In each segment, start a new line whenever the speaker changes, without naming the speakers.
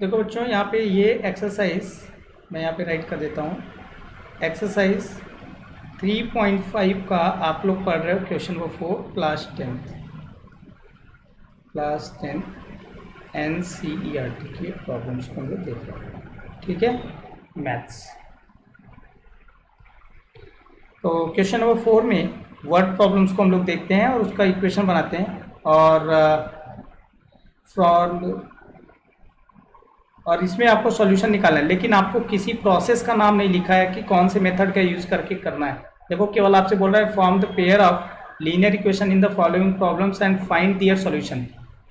देखो बच्चों, यहाँ पे ये एक्सरसाइज मैं यहाँ पे राइट कर देता हूँ। एक्सरसाइज 3.5 का आप लोग पढ़ रहे हो क्वेश्चन नंबर 4 क्लास 10 NCERT की प्रॉब्लम्स को हम लोग देख रहे हैं। ठीक है, मैथ्स। तो क्वेश्चन नंबर 4 में वर्ड प्रॉब्लम्स को हम लोग देखते हैं और उसका इक्वेशन बनाते हैं और इसमें आपको सॉल्यूशन निकालना है, लेकिन आपको किसी प्रोसेस का नाम नहीं लिखा है कि कौन से मेथड का यूज करके करना है। देखो, केवल आपसे बोल रहा है form the pair of linear equation in the following problems and find their solution.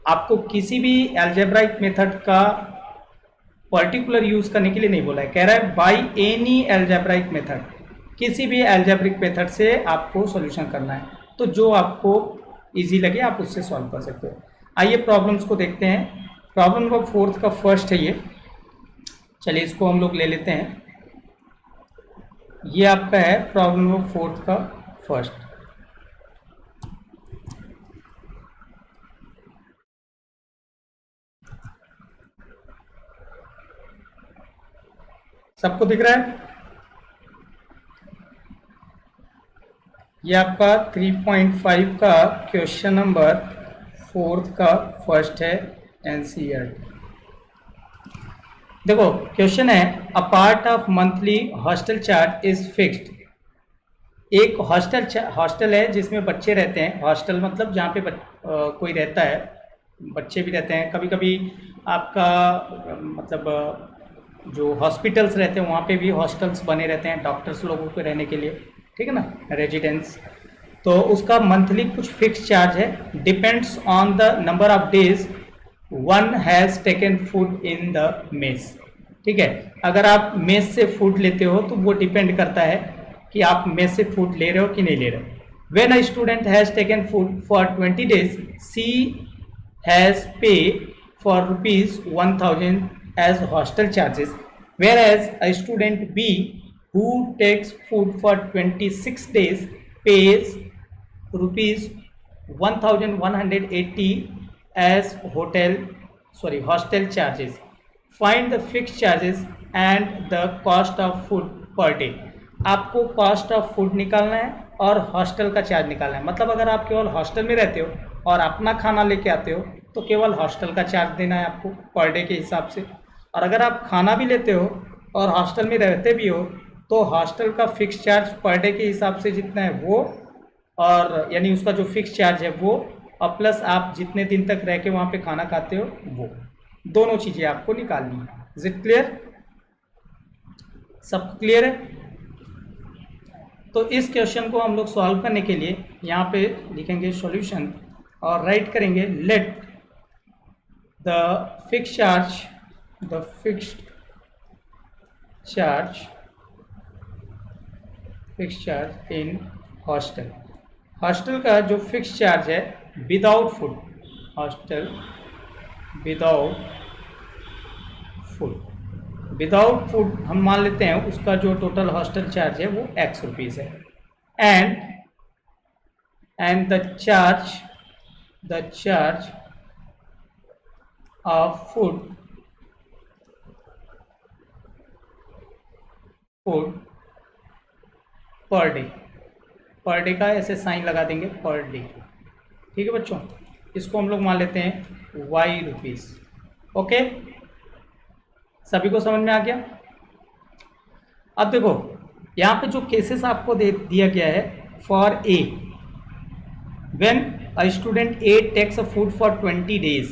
आपको किसी भी एल्जेब्राइक मेथड का पर्टिकुलर यूज करने के लिए नहीं बोला है। कह रहा है बाय एनी एल्जेब्राइक मेथड, किसी भी एल्जेब्रिक मेथड से आपको सॉल्यूशन करना है। तो जो आपको इजी लगे आप उससे सॉल्व कर सकते हो। आइए प्रॉब्लम्स को देखते हैं। प्रॉब्लम नंबर 4 का फर्स्ट है ये। चलिए इसको हम लोग ले लेते हैं। ये आपका है प्रॉब्लम नंबर 4 का फर्स्ट। सबको दिख रहा है? ये आपका 3.5 का क्वेश्चन नंबर 4 का फर्स्ट है NCERT। देखो क्वेश्चन है, a part of monthly hostel charge is fixed. एक हॉस्टल है जिसमें बच्चे रहते हैं। हॉस्टल मतलब जहाँ पे कोई रहता है, बच्चे भी रहते हैं। कभी कभी आपका मतलब जो हॉस्पिटल्स रहते हैं वहाँ पे भी हॉस्टल्स बने रहते हैं डॉक्टर्स लोगों के रहने के लिए, ठीक है ना, रेजिडेंस। तो उसका मंथली कुछ फिक्स चार्ज है, depends on the number of days one has taken food in the mess. ठीक है, अगर आप मेस से फूड लेते हो तो वो डिपेंड करता है कि आप मेस से फूड ले रहे हो कि नहीं ले रहे हो। When a student has taken food for 20 days, she has pay for ₹1000 as hostel charges, whereas a student B who takes food for 26 days pays ₹1180 as hostel charges. Find the fixed charges and the cost of food per day. आपको cost of food निकालना है और hostel का charge निकालना है। मतलब अगर आप केवल हॉस्टल में रहते हो और अपना खाना लेके आते हो तो केवल हॉस्टल का चार्ज देना है आपको पर डे के हिसाब से। और अगर आप खाना भी लेते हो और हॉस्टल में रहते भी हो तो हॉस्टल का फिक्स चार्ज पर डे के हिसाब से जितना है वो, और यानी उसका जो फिक्स चार्ज है वो, और प्लस आप जितने दिन तक रह के वहाँ पे खाना खाते हो वो, दोनों चीज़ें आपको निकालनी है। Is it clear? सब क्लियर है? तो इस क्वेश्चन को हम लोग सॉल्व करने के लिए यहाँ पे लिखेंगे सॉल्यूशन और राइट करेंगे let the fix charge in hostel. Hostel का जो फिक्स चार्ज है without food, hostel without food हम मान लेते हैं उसका जो टोटल हॉस्टल चार्ज है वो X रुपीज़ है। And the charge of food per day का ऐसे साइन लगा देंगे पर डे। ठीक है बच्चों, इसको हम लोग मान लेते हैं Y रुपीज़। ओके, सभी को समझ में आ गया? अब देखो यहाँ पे जो केसेस आपको दिया गया है, for a when a student a takes a food for 20 days,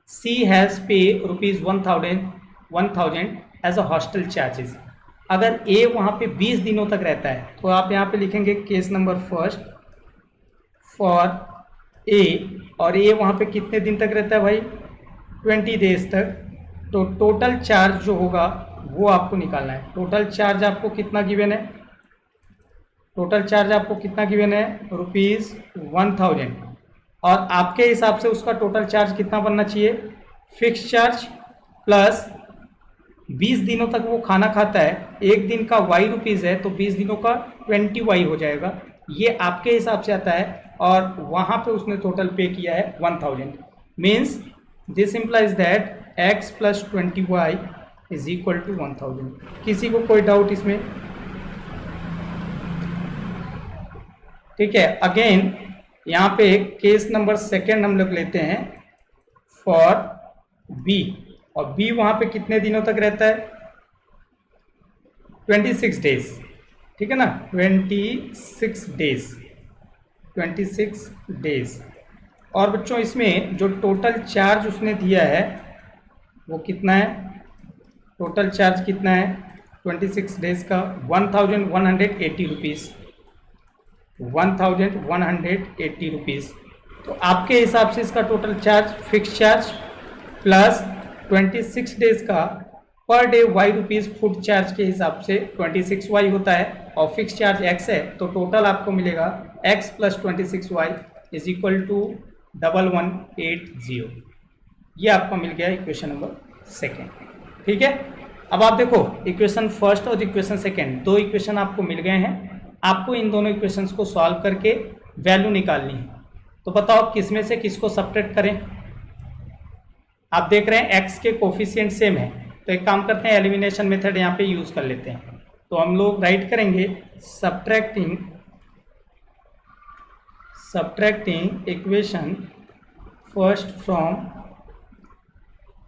she has pay ₹1000 as a hostel charges. अगर ए वहाँ पे 20 दिनों तक रहता है तो आप यहाँ पे लिखेंगे case number first for a, और ए वहाँ पे कितने दिन तक रहता है भाई? 20 days तक। तो टोटल चार्ज जो होगा वो आपको निकालना है। टोटल चार्ज आपको कितना गिवन है? ₹1000 और आपके हिसाब से उसका टोटल चार्ज कितना बनना चाहिए? फिक्स चार्ज प्लस 20 दिनों तक वो खाना खाता है, एक दिन का Y रुपीज़ है तो 20 दिनों का 20Y हो जाएगा। ये आपके हिसाब से आता है और वहाँ पे उसने टोटल पे किया है 1000। Means this implies that x plus 20y is equal to 1000। किसी को कोई डाउट इसमें? ठीक है, अगेन यहाँ पे केस नंबर सेकेंड हम लोग लेते हैं फॉर b, और b वहां पे कितने दिनों तक रहता है? 26 डेज, ठीक है ना, 26 डेज, 26 डेज। और बच्चों इसमें जो टोटल चार्ज उसने दिया है वो कितना है? टोटल चार्ज कितना है 26 डेज का? 1180 रुपीज़, 1180 रुपीज़। तो आपके हिसाब से इसका total charge fix charge plus 26 days का per day Y rupees food charge के हिसाब से 26y होता है, और फिक्स चार्ज x है, तो टोटल आपको मिलेगा x plus 26y is equal to 1180। ये आपको मिल गया इक्वेशन नंबर सेकेंड। ठीक है, अब आप देखो इक्वेशन फर्स्ट और इक्वेशन सेकेंड, दो इक्वेशन आपको मिल गए हैं। आपको इन दोनों इक्वेशंस को सॉल्व करके वैल्यू निकालनी है। तो बताओ किस में से किसको सब्ट्रैक्ट करें? आप देख रहे हैं x के कोफिशिएंट सेम है, तो एक काम करते हैं एलिमिनेशन मेथड यहाँ पे यूज कर लेते हैं। तो हम लोग राइट करेंगे subtracting equation first from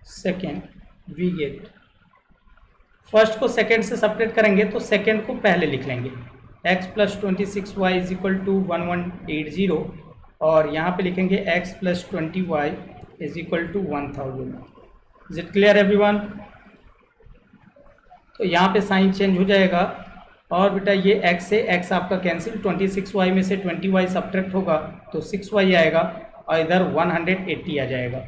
second we get. First को सेकेंड से सब्ट्रैक्ट करेंगे तो सेकेंड को पहले लिख लेंगे, x plus 26y is equal to 1180, और यहाँ पे लिखेंगे x plus 20y is equal to 1000। Is it clear everyone? तो यहाँ पे साइन चेंज हो जाएगा, और बेटा ये x से x आपका कैंसिल, 26y में से 20y सब्ट्रैक्ट होगा तो 6y आएगा, और इधर 180 आ जाएगा।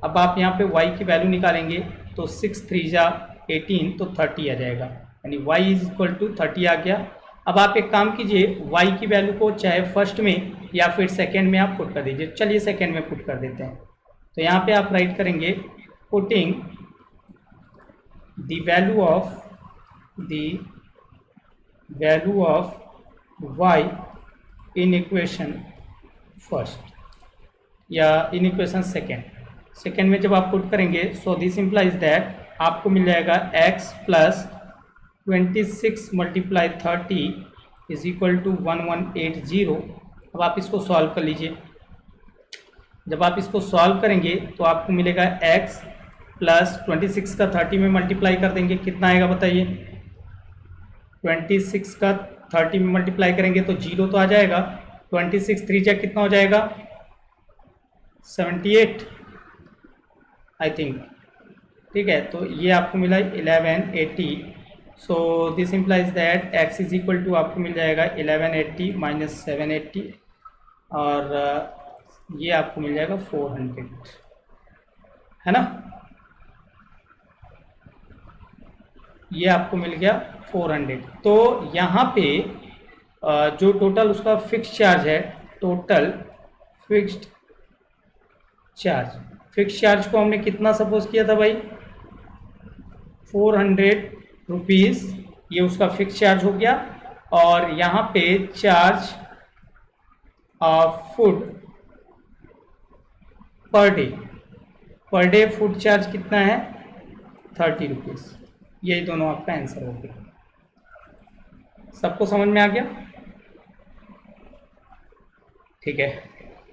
अब आप यहाँ पे y की वैल्यू निकालेंगे तो 6 3 जा 18, तो 30 आ जाएगा, यानी y इज इक्वल टू 30 आ गया। अब आप एक काम कीजिए, y की वैल्यू को चाहे फर्स्ट में या फिर सेकेंड में आप पुट कर दीजिए। चलिए सेकेंड में पुट कर देते हैं। तो यहाँ पे आप राइट करेंगे putting the value of y in equation first या इन इक्वेशन सेकेंड में जब आप पुट करेंगे, सो दिस इम्प्लाइज दैट आपको मिल जाएगा x plus 26 multiply 30 is equal to 1180। अब आप इसको सॉल्व कर लीजिए। जब आप इसको सॉल्व करेंगे तो आपको मिलेगा x प्लस 26 का 30 में मल्टीप्लाई कर देंगे, कितना आएगा बताइए? 26 का 30 में मल्टीप्लाई करेंगे तो 0 तो आ जाएगा, 26 3 जा कितना हो जाएगा? 78 आई थिंक। ठीक है, तो ये आपको मिला 1180। So this implies that x is equal to आपको मिल जाएगा 1180 माइनस 780, और ये आपको मिल जाएगा 400, है ना? ये आपको मिल गया 400। तो यहाँ पे जो टोटल उसका फिक्स चार्ज है, टोटल फिक्स्ड चार्ज को हमने कितना सपोज किया था भाई? 400 रुपीज़, ये उसका फिक्स चार्ज हो गया। और यहाँ पे charge of food per day food charge कितना है? 30 रुपीज़। यही दोनों आपका आंसर हो गया। सबको समझ में आ गया? ठीक है,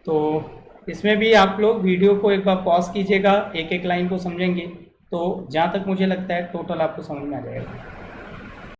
तो इसमें भी आप लोग वीडियो को एक बार पॉज कीजिएगा, एक एक लाइन को समझेंगे, तो जहाँ तक मुझे लगता है टोटल आपको समझ में आ जाएगा।